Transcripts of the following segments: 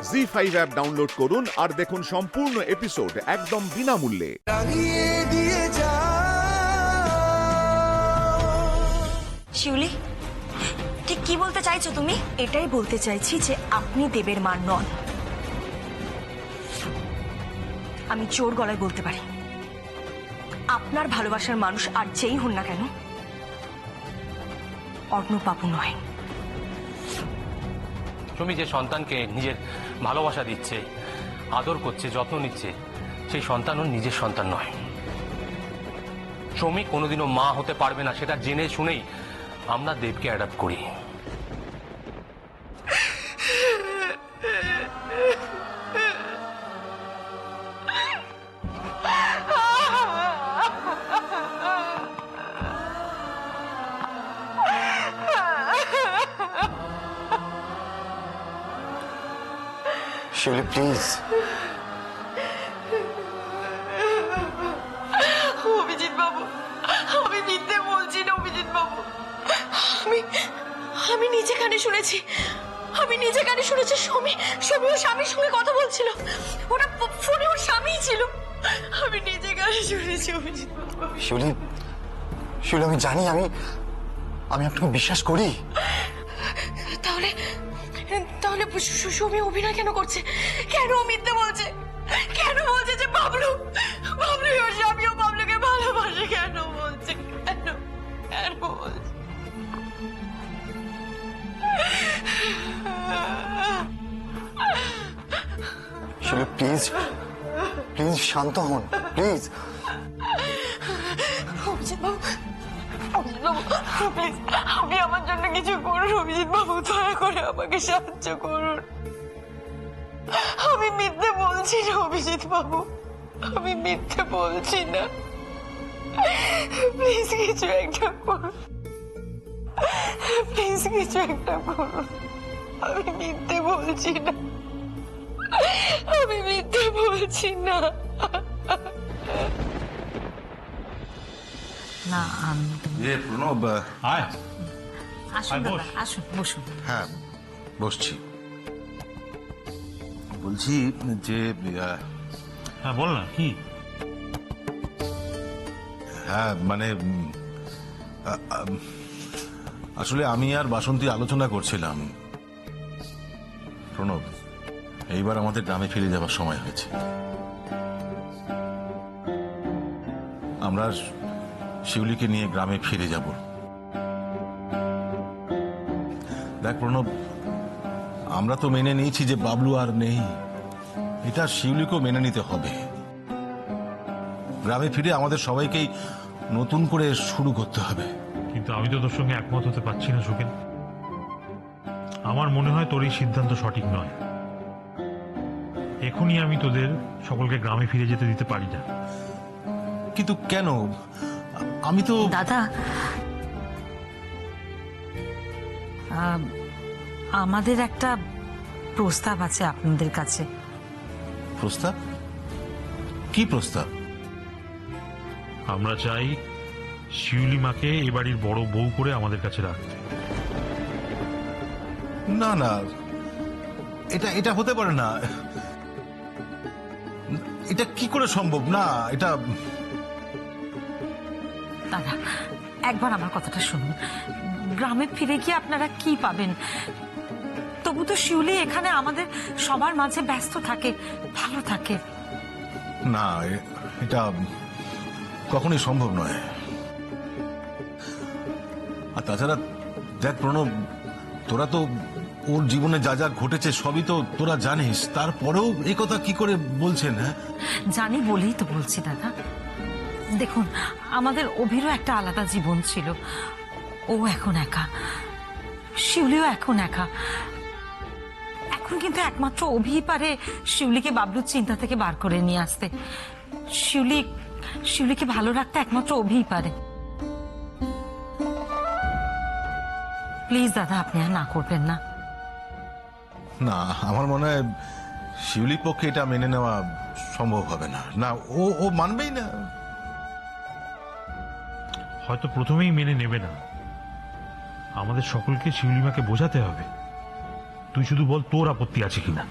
ZEE5 app download করুন আর দেখুন সম্পূর্ণ এপিসোড একদম বিনামূল্যে। শিউলি, ঠিক কি বলতে চাইছো তুমি? এটাই বলতে চাইছি যে আপনি দেবের মা নন। আমি জোর গলায় বলতে পারি, আপনার ভালোবাসার মানুষ আর যেই হন না কেন, অর্ণব বাবু নয়। তুমি যে সন্তানকে নিজের ভালোবাসা দিচ্ছে, আদর করছে, যত্ন নিচ্ছে, সেই সন্তান ওর নিজের সন্তান নয়। শ্রমিক কোনোদিনও মা হতে পারবে না, সেটা জেনে শুনেই আমরা দেবকে অ্যাডাপ্ট করি। শিউলি প্লিজ। অভিজিৎ বাবু, আমি মিথ্যে বলছি না। অভিজিৎ বাবু, আমি নিজে কানে শুনেছি। আমি নিজে কানে শুনেছি স্বামী ওর স্বামীর সঙ্গে কথা বলছিল। ওটা ফোনে ওর স্বামী ছিল। আমি নিজে কানে শুনেছি অভিজিৎ বাবু। শিউলি, শিউলি আমি জানি, আমি আপনাকে বিশ্বাস করি। তাহলে তাহলে সুমি অভিনয় কেন করছে? কেন ও মিথ্যে বলছে? কেন বলছে যে বাবলু ওর স্বামী ও বাবলুকে ভালোবাসে? কেন বলছে? কেন কেন বলছে? শিউলি প্লিজ, প্লিজ শান্ত হন প্লিজ। অভিজিৎ বাবু, প্লিজ আপনি আমার জন্য কিছু করুন। অভিজিৎ বাবু, দয়া করে আমাকে সাহায্য করুন। আমি মিথ্যে বলছি না অভিজিৎ বাবু, আমি মিথ্যে বলছি না। প্লিজ কিছু একটা করুন, প্লিজ কিছু একটা করুন। আমি মিথ্যে বলছি না, আমি মিথ্যে বলছি না। না প্রণব, আয় আসুন দাদা, আসুন বসুন। হ্যাঁ বসছি। বলছি যে হ্যাঁ বল না কি? হ্যাঁ মানে আসলে আমি আর বাসন্তী আলোচনা করছিলাম। প্রণব, এইবার আমাদের গ্রামে ফিরে যাবার সময় হয়েছে। আমরা শিউলিকে নিয়ে গ্রামে ফিরে যাব। দেখ প্রণব, আমরা তো মেনে নিয়েছি যে বাবলু আর নেই, এটা শিউলিকেও মেনে নিতে হবে। গ্রামে ফিরে আমাদের সবাইকেই নতুন করে শুরু করতে হবে। কিন্তু আমি তো তোর সঙ্গে একমত হতে পারছি না সুখেন। আমার মনে হয় তোর এই সিদ্ধান্ত সঠিক নয়। এখনই আমি তোদের সকলকে গ্রামে ফিরে যেতে দিতে পারি না। কিন্তু কেন? আমি তো দাদা, আমাদের একটা প্রস্তাব আছে আপনাদের কাছে। প্রস্তাব? কি প্রস্তাব? আমরা চাই শিউলি মাকে এ বাড়ির বড় বউ করে আমাদের কাছে রাখতে। না না, এটা হতে পারে না। এটা কি করে সম্ভব? না, এটা দাদা একবার আমার কথাটা শুনুন। গ্রামে ফিরে গিয়ে আপনারা কি পাবেন? তবু তো শিউলি এখানে আমাদের সবার মাঝে ব্যস্ত থাকে, ভালো থাকে। না, এটা কখনোই সম্ভব নয়। আর তাছাড়া দেখ প্রণব, তোরা তো ওর জীবনে যা যা ঘটেছে সবই তো তোরা জানিস, তারপরেও এই কথা কি করে বলছেন? হ্যাঁ জানি বলেই তো বলছি দাদা। দেখুন, আমাদের অভিরও একটা আলাদা জীবন ছিল। ও এখন একা, শিউলিও এখন একা। এখন কিন্তু একমাত্র অভিই পারে শিউলিকে বাবলুর চিন্তা থেকে বার করে নিয়ে আসতে। শিউলিকে ভালো রাখতে একমাত্র অভিই পারে। প্লিজ দাদা, আপনি আর না করবেন না। না, আমার মনে হয় শিউলির পক্ষে এটা মেনে নেওয়া সম্ভব হবে না। না, ও মানবেই না। হয়তো প্রথমেই মেনে নেবে না। আমাদের সকলকে শিউলিমাকে বোঝাতে হবে। তুই শুধু বল তোর আপত্তি আছে কিনা।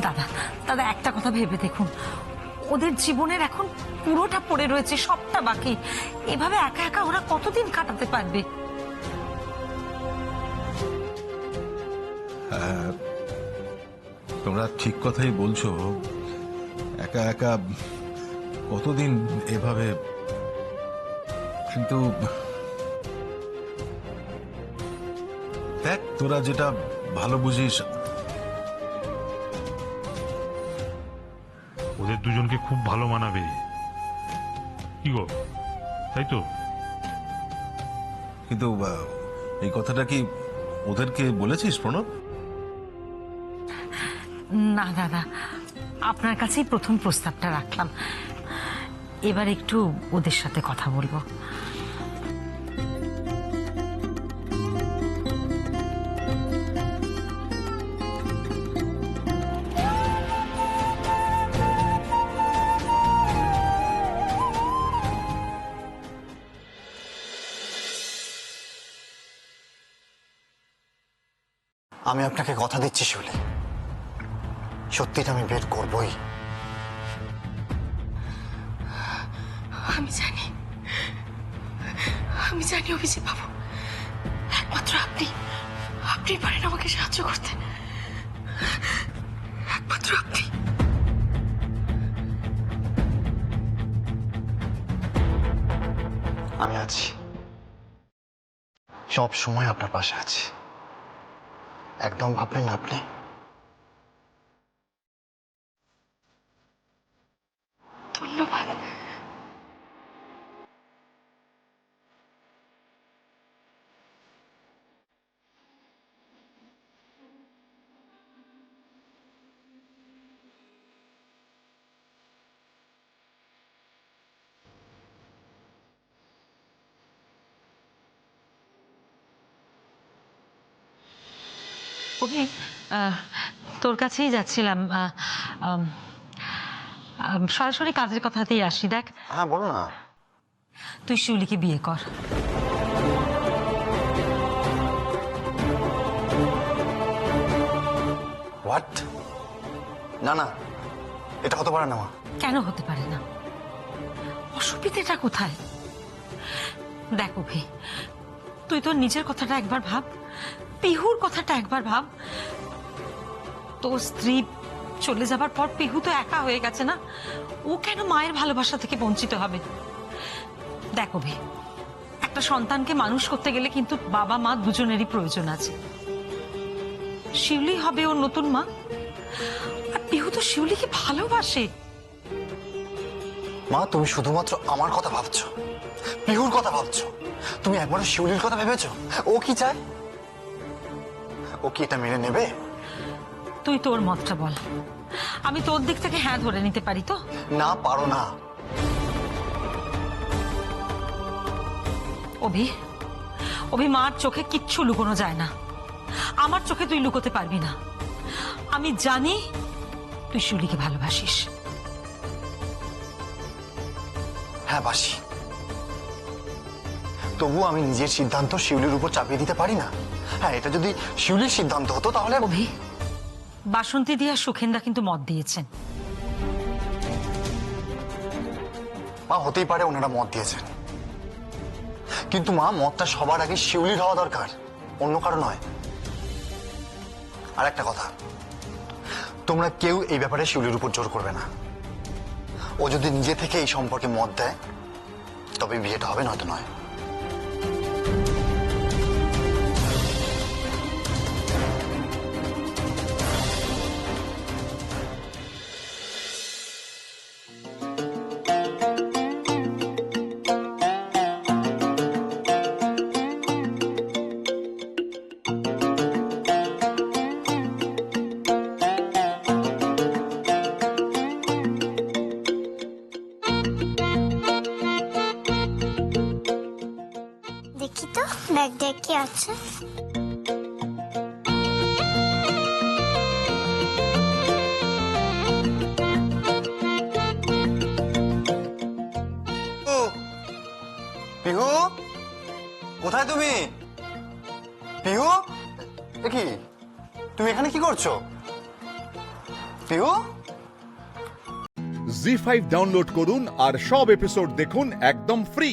দাদা দাদা একটা কথা ভেবে দেখুন, ওদের জীবনের এখন পুরোটা পড়ে রয়েছে, সবটা বাকি। এভাবে একা একা ওরা কতদিন কাটাতে পারবে? তোমরা ঠিক কথাই বলছো, একা একা কতদিন এভাবে, কিন্তু দেখ তোরা যেটা ভালো বুঝিস। ওদের দুজনকে খুব ভালো মানাবে, কি গো, তাই তো? কিন্তু এই কথাটা কি ওদেরকে বলেছিস প্রণব? না দাদা, আপনার কাছেই প্রথম প্রস্তাবটা রাখলাম, এবার একটু ওদের সাথে কথা বলবো। আমি আপনাকে কথা দিচ্ছি শিউলি, সত্যিটা আমি বের করবই। আমি জানি অভিজিৎ বাবু, একমাত্র আপনি পারেন আমাকে সাহায্য করতে, একমাত্র আপনি। আমি আছি, সব সময় আপনার পাশে আছি, একদম ভাববেন না আপনি। ধন্যবাদ। ওকে, তোর কাছেই যাচ্ছিলাম, সরাসরি কাজের কথাতেই আসি। দেখ, হ্যাঁ বলো না। তুই শিউলিকে বিয়ে কর। হোয়াট? না না, এটা হতে পারে না মা। কেন হতে পারে না? অসুবিধাটা কোথায়? দেখ অভি, তুই তোর নিজের কথাটা একবার ভাব, পিহুর কথাটা একবার ভাব। তোর স্ত্রী চলে যাবার পর পিহু তো একা হয়ে গেছে না? ও কেন মায়ের ভালোবাসা থেকে বঞ্চিত হবে? দেখ অভি, একটা সন্তানকে মানুষ করতে গেলে কিন্তু বাবা মা দুজনেরই প্রয়োজন আছে। শিউলি হবে ওর নতুন মা, আর পিহু তো শিউলিকে ভালোবাসে। মা, তুমি শুধুমাত্র আমার কথা ভাবছো, পিহুর কথা ভাবছো। তুমি একবার শিউলির কথা ভেবেছো? ও কি চায়? ও কি এটা মেনে নেবে? তুই তোর মতটা বল, আমি তোর দিক থেকে হ্যাঁ ধরে নিতে পারি তো? না, পারো না। অভি মার চোখে কিচ্ছু লুকোনো যায় না, আমার চোখে তুই লুকোতে পারবি না। আমি জানি তুই শিউলিকে ভালোবাসিস। হ্যাঁ বাসি, তবু আমি নিজের সিদ্ধান্ত শিউলির উপর চাপিয়ে দিতে পারি না। হ্যাঁ, এটা যদি শিউলির সিদ্ধান্ত হতো তাহলে। অভি, বাসন্তী দিয়া সুখেন্দা কিন্তু মত দিয়েছেন। মা, হতেই পারে ওনারা মত দিয়েছেন, কিন্তু মা, মতটা সবার আগে শিউলির হওয়া দরকার, অন্য কারো নয়। আর একটা কথা, তোমরা কেউ এই ব্যাপারে শিউলির উপর জোর করবে না। ও যদি নিজে থেকে এই সম্পর্কে মত দেয় তবে বিয়েটা হবে, নয়তো নয়। দেখি তো ব্যাগটা কি আছে। পিহু, কোথায় তুমি? পিহু, কি তুমি এখানে কি করছো? পিউ জি5 ডাউনলোড করুন আর সব এপিসোড দেখুন একদম ফ্রি।